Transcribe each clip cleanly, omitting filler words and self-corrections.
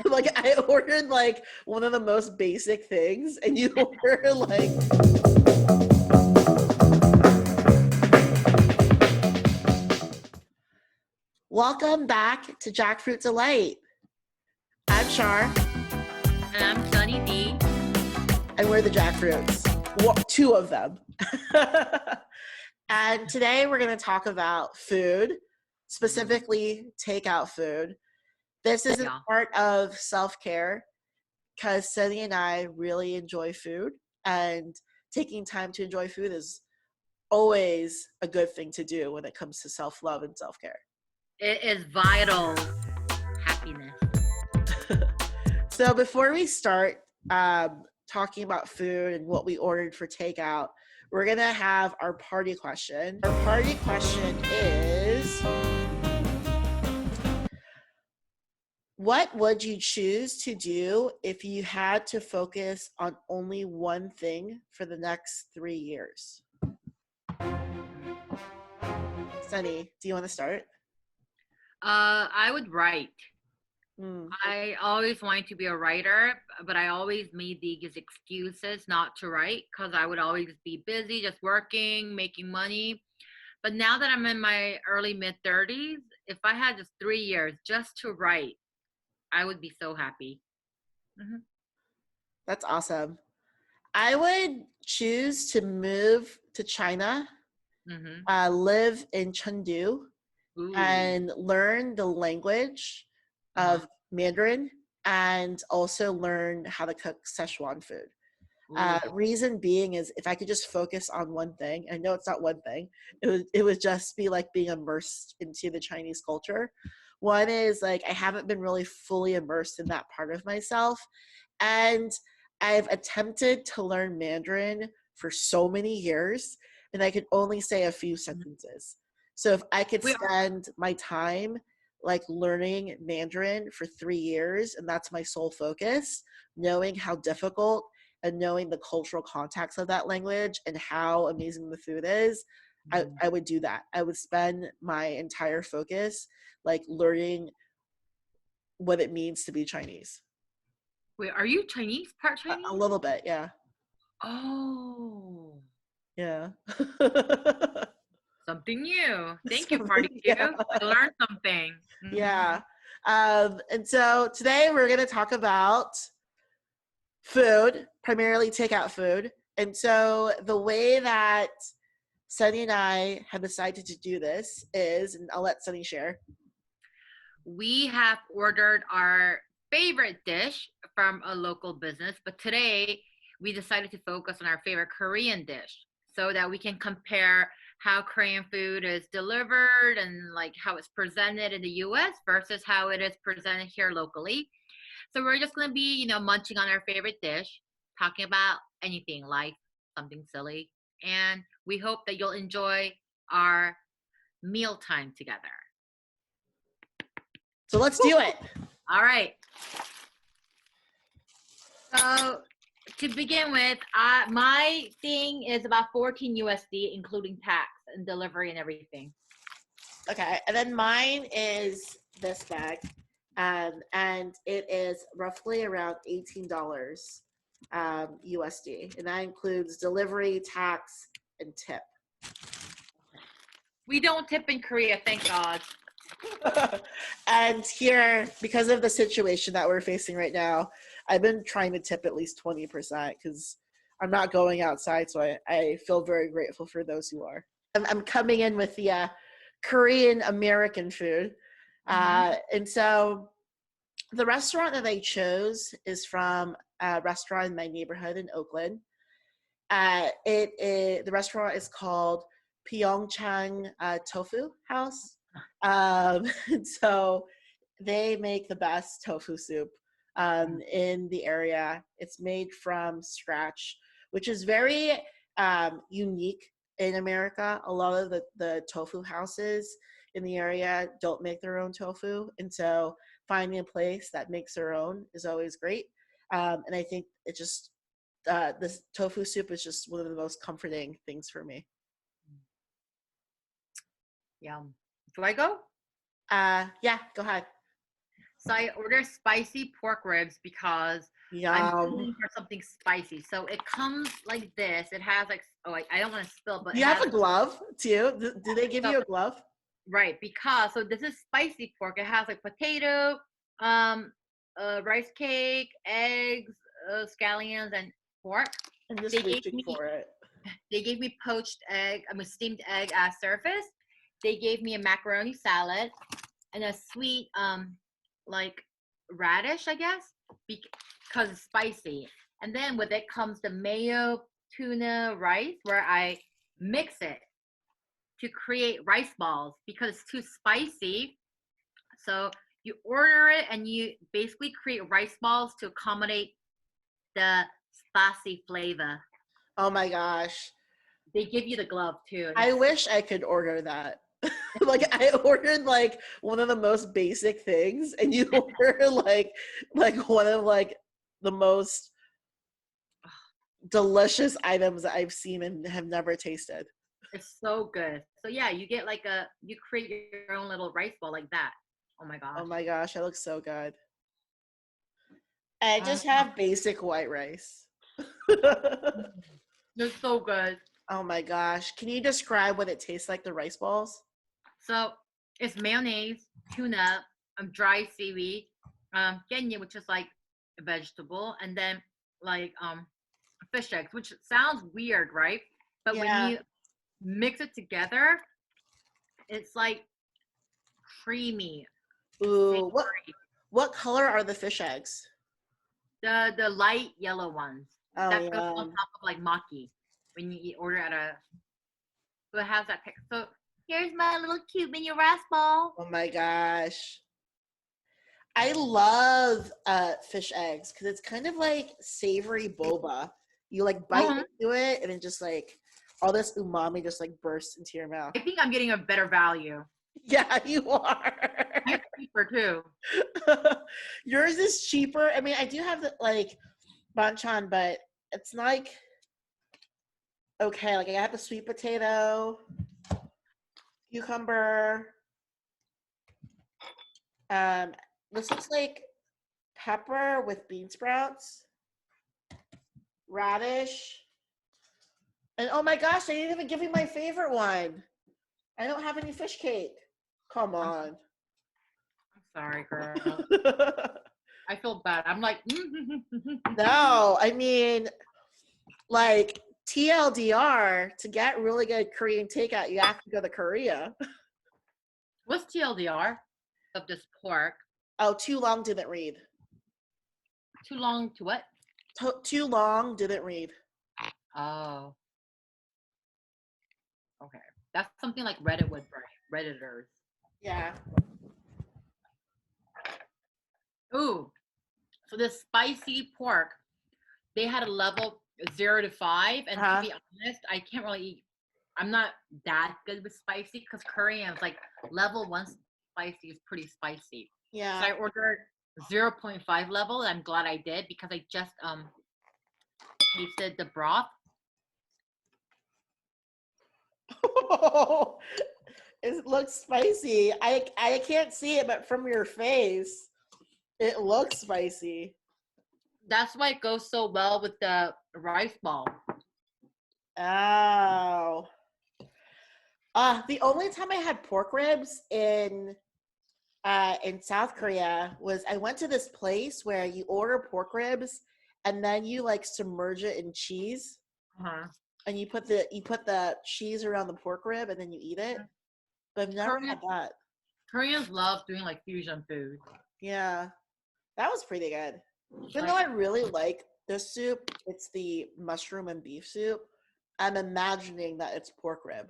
Like I ordered like one of the most basic things and you order like welcome back to Jackfruit Delight. I'm Char And I'm Sunny D. and we're the Jackfruits. Well, two of them. And today we're going to talk about food, specifically takeout food. This is a Yeah. part of self-care because Sunny and I really enjoy food, and taking time to enjoy food is always a good thing to do when it comes to self-love and self-care. It is vital happiness. So before we start talking about food and what we ordered for takeout, we're going to have our party question. Our party question is, what would you choose to do if you had to focus on only one thing for the next 3 years? Sunny, do you want to start? I would write. Mm. I always wanted to be a writer, but I always made these excuses not to write because I would always be busy, just working, making money. But now that I'm in my early mid 30s, if I had just 3 years just to write, I would be so happy. Mm-hmm. That's awesome. I would choose to move to China, Mm-hmm. live in Chengdu, Ooh. and learn the language Uh-huh. of Mandarin and also learn how to cook Szechuan food. Ooh. Reason being is if I could just focus on one thing, I know it's not one thing, it would just be like being immersed into the Chinese culture. One is like I haven't been really fully immersed in that part of myself, and I've attempted to learn Mandarin for so many years, and I could only say a few sentences. So if I could We are. spend my time like learning Mandarin for 3 years, and that's my sole focus, knowing how difficult and knowing the cultural context of that language and how amazing the food is, I would do that. I would spend my entire focus like learning what it means to be Chinese. Wait, are you Chinese? Part A Chinese? little bit, yeah. Oh. Yeah. Something new. Thank you, Party Something, Q. yeah. I learned something. Yeah. And so today we're going to talk about food, primarily takeout food. And so the way that Sunny and I have decided to do this is, and I'll let Sunny share. We have ordered our favorite dish from a local business, but today we decided to focus on our favorite Korean dish so that we can compare how Korean food is delivered and like how it's presented in the US versus how it is presented here locally. So we're just going to be, munching on our favorite dish, talking about anything, life, something silly, and we hope that you'll enjoy our mealtime together. So let's do it. All right. So to begin with, my thing is about 14 USD, including tax and delivery and everything. Okay, and then mine is this bag, and it is roughly around $18 USD, and that includes delivery, tax, and tip. We don't tip in Korea, thank God. And here, because of the situation that we're facing right now, I've been trying to tip at least 20% because I'm not going outside, so I feel very grateful for those who are. I'm coming in with the Korean American food. And so the restaurant that I chose is from a restaurant in my neighborhood in Oakland. The restaurant is called Pyeongchang Tofu House. So they make the best tofu soup in the area. It's made from scratch, which is very unique in America. A lot of the tofu houses in the area don't make their own tofu. And so finding a place that makes their own is always great. And I think it just, this tofu soup is just one of the most comforting things for me. Yum. Do I go? Yeah, go ahead. So I ordered spicy pork ribs because I'm Yum. looking for something spicy. So it comes like this. It has like, oh, I don't want to spill, but Do it you have has a glove too? Do they give so you a glove? right, because so this is spicy pork. It has like potato, um, rice cake, eggs, scallions, and pork. I'm They just gave reaching me for it. they gave me poached egg, I mean steamed egg as surface. They gave me a macaroni salad and a sweet like radish, I guess, because it's spicy. And then with it comes the mayo tuna rice, where I mix it to create rice balls because it's too spicy. So you order it and you basically create rice balls to accommodate the spicy flavor. Oh my gosh. They give you the glove too. And I it's wish I could order that. Like I ordered like one of the most basic things and you order like one of like the most delicious items I've seen and have never tasted. it's so good. So yeah, you get like you create your own little rice ball like that. Oh my Oh gosh. my gosh, that looks so good. I Uh, just have basic white rice. they're so good. Oh my gosh. Can you describe what it tastes like, the rice balls? So it's mayonnaise, tuna, dry seaweed, kenya, which is like a vegetable, and then like fish eggs, which sounds weird, right? But when Yeah. you mix it together, it's like creamy, Ooh, savory. what color are the fish eggs? The light yellow ones Oh that goes on yeah. top of like maki when you eat, order at a. So it has that pic. So here's my little cute mini rice ball. Oh my gosh. I love fish eggs because it's kind of like savory boba. You like bite Uh-huh. into it and it just like all this umami just like bursts into your mouth. I think I'm getting a better value. Yeah, you are. It's cheaper too. Yours is cheaper. I mean, I do have the like banchan, but it's like okay, like I have the sweet potato, cucumber. Um, this looks like pepper with bean sprouts, radish, and oh my gosh, they didn't even give me my favorite one. I don't have any fish cake. Come I'm, on. I'm sorry, girl. I feel bad. I'm like, No, I mean, like TLDR, to get really good Korean takeout, you have to go to Korea. what's TLDR of this pork? Oh, too long didn't read. Too long to what? Too long didn't read. Oh, okay. That's something like Reddit would write. Redditors. Yeah. Ooh, so this spicy pork, they had a level 0 to 5, and to Uh-huh. be honest, I can't really eat. I'm not that good with spicy because Korean is like level 1 spicy is pretty spicy. So Yeah. I ordered 0.5 level, and I'm glad I did because I just tasted the broth. It looks spicy. I can't see it, but from your face, it looks spicy. That's why it goes so well with the rice ball. Oh. The only time I had pork ribs in South Korea was I went to this place where you order pork ribs and then you like submerge it in cheese Uh-huh. and you put the cheese around the pork rib and then you eat it. But I've never Korean, had that. Koreans love doing like fusion food. Yeah. That was pretty good. Even though Like I really like this soup, it's the mushroom and beef soup. I'm imagining that it's pork rib.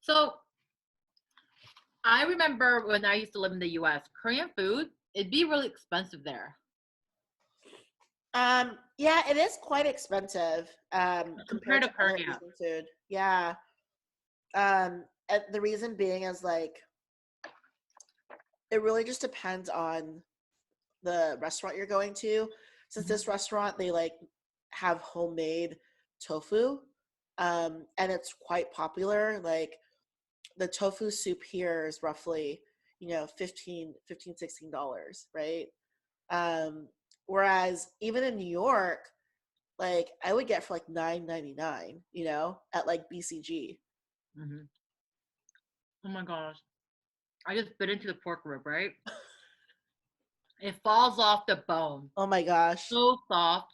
so I remember when I used to live in the US, Korean food, it'd be really expensive there. Yeah, it is quite expensive Compared compared to to other Korea. Asian food. Yeah. And the reason being is like it really just depends on the restaurant you're going to. Since Mhm. this restaurant they like have homemade tofu, and it's quite popular. Like the tofu soup here is roughly, you know, 15 $16, right? Um, Whereas even in New York, like I would get for like 9.99, you know, at like BCG. Hmm. Oh my gosh. I just bit into the pork rib, right? It falls off the bone. Oh my gosh. So soft,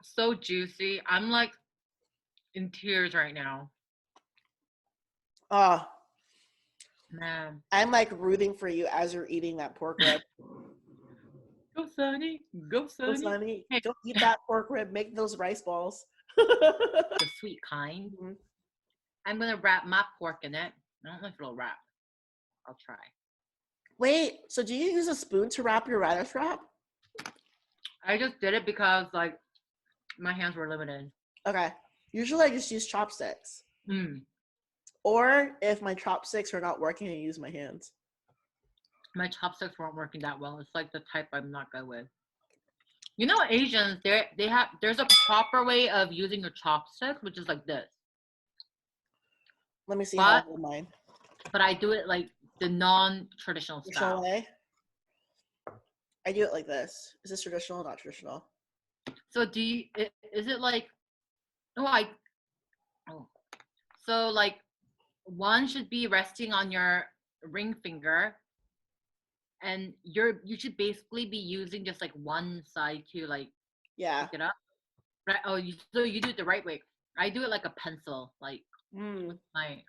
so juicy. I'm like in tears right now. Oh, Man. I'm like rooting for you as you're eating that pork rib. Go Sunny. Go Oh, Sunny. Sonny, Hey, don't eat that pork rib. Make those rice balls. the sweet kind. Mhm. I'm gonna wrap my pork in it. I don't know if it'll wrap. I'll try. Wait, so do you use a spoon to wrap your radish wrap? I just did it because like my hands were limited. Okay. Usually I just use chopsticks. Mm. Or if my chopsticks are not working, I use my hands. My chopsticks weren't working that well. It's like the type I'm not good with. You know, Asians, there's a proper way of using your chopsticks, which is like this. Let me see how I But hold mine. I do it like the non-traditional Traditional style. way? I do it like this. Is this traditional or not traditional? So is it like oh I oh so like one should be resting on your ring finger and you should basically be using just like one side to like Yeah. pick it up. Right? Oh, so you do it the right way. I do it like a pencil, like Mm. with my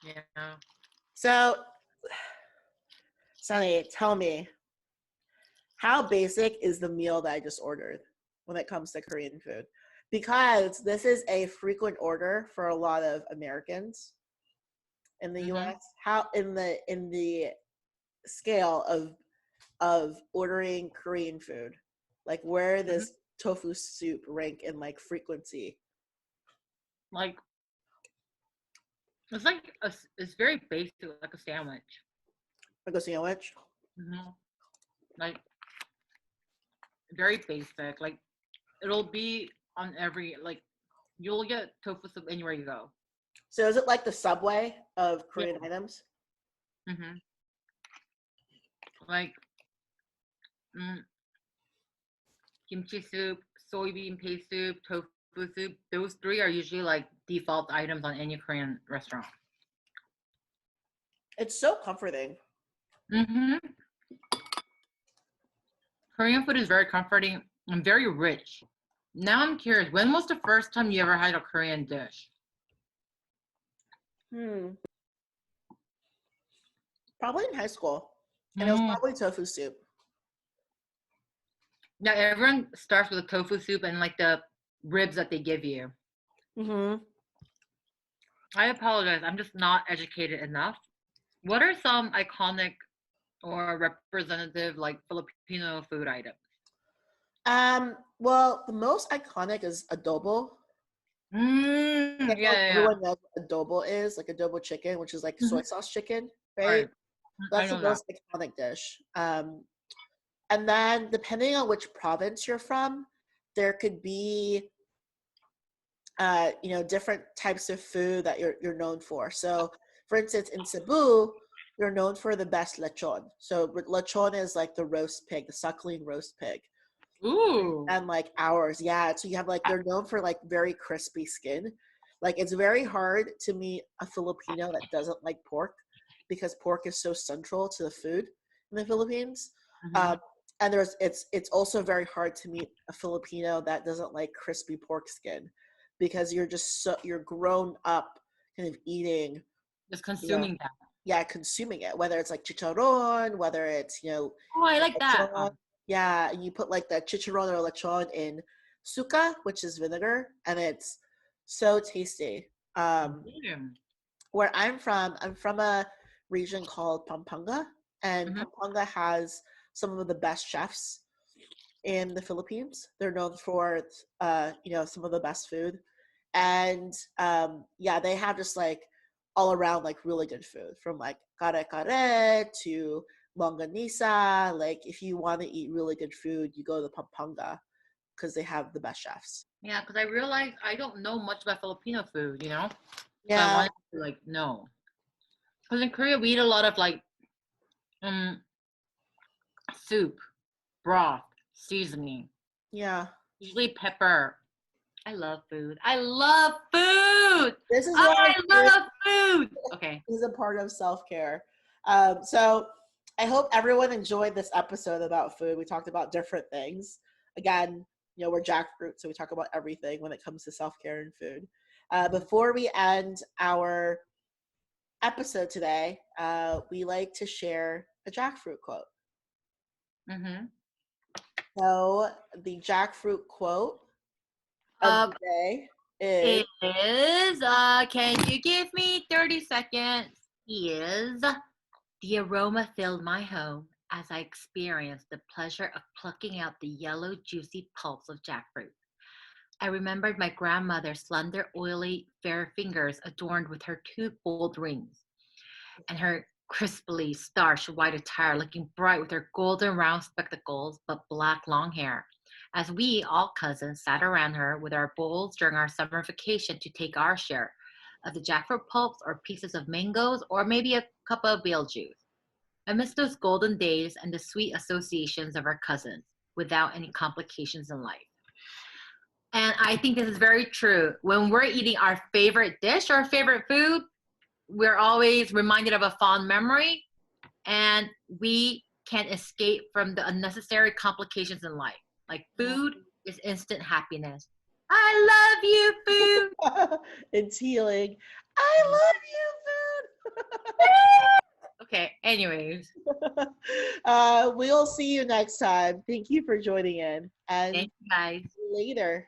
yeah. So, Sunny, tell me, how basic is the meal that I just ordered when it comes to Korean food? Because this is a frequent order for a lot of Americans in the Mm-hmm. US. How in the scale of ordering Korean food, like where Mm-hmm. does tofu soup rank in like frequency? Like it's like it's very basic, like a sandwich. Like a sandwich? Mm-hmm. Like very basic. Like it'll be on every like you'll get tofu soup anywhere you go. So is it like the Subway of Yeah. Korean items? Mm-hmm. Like mm, kimchi soup, soybean paste soup, tofu soup. Those three are usually like default items on any Korean restaurant. It's so comforting. Mm-hmm. Korean food is very comforting and very rich. Now I'm curious, when was the first time you ever had a Korean dish? Hmm. Probably in high school. And it was Mm. probably tofu soup. Yeah, everyone starts with a tofu soup and like the ribs that they give you. Mm-hmm. I apologize, I'm just not educated enough. What are some iconic or representative like Filipino food items? Well, the most iconic is adobo. I Mm, feel like yeah. everyone knows what adobo is, like adobo chicken, which is like Hmm. soy sauce chicken, Right. right? I That's the know that. most iconic dish. And then depending on which province you're from, there could be you know, different types of food that you're known for. So, for instance, in Cebu, you're known for the best lechon. So lechon is like the roast pig, the suckling roast pig. Ooh. And like ours, yeah. So you have like they're known for like very crispy skin. Like it's very hard to meet a Filipino that doesn't like pork because pork is so central to the food in the Philippines. Mm-hmm. Um, and it's also very hard to meet a Filipino that doesn't like crispy pork skin because you're grown up kind of eating, Just you know, consuming that. yeah, consuming it, whether it's like chicharron, whether it's, you know, Oh, I like that. lechon. Yeah, and you put like the chicharron or lechon in suka, which is vinegar, and it's so tasty. Mm-hmm. Where I'm from a region called Pampanga, and Mm-hmm. Pampanga has some of the best chefs in the Philippines. They're known for you know, some of the best food, and yeah, they have just like all around like really good food from like kare kare to longanisa. Like if you want to eat really good food, you go to Pampanga because they have the best chefs. Yeah, because I realized I don't know much about Filipino food, So I Yeah, wanted to know. Because in Korea we eat a lot of um soup, broth, seasoning, yeah. usually pepper. I love food. I love food. This is why I food love food. Okay. is a part of self-care. So I hope everyone enjoyed this episode about food. We talked about different things. Again, we're jackfruit, so we talk about everything when it comes to self-care and food. Before we end our episode today, we like to share a jackfruit quote. Mm-hmm. So the jackfruit quote of Uh, the day is, is can you give me 30 seconds? Is the aroma filled my home as I experienced the pleasure of plucking out the yellow, juicy pulps of jackfruit. I remembered my grandmother's slender, oily, fair fingers adorned with her two gold rings, and her crisply starched white attire looking bright with her golden round spectacles but black long hair. As we, all cousins, sat around her with our bowls during our summer vacation to take our share of the jackfruit pulps or pieces of mangoes or maybe a cup of betel juice. I miss those golden days and the sweet associations of our cousins without any complications in life. And I think this is very true. When we're eating our favorite dish or favorite food, we're always reminded of a fond memory, and we can't escape from the unnecessary complications in life. Like food is instant happiness. I love you, food. it's healing. I love Okay, anyways, you, food. We'll see you next time. Thank you for joining in, and thank you guys. later.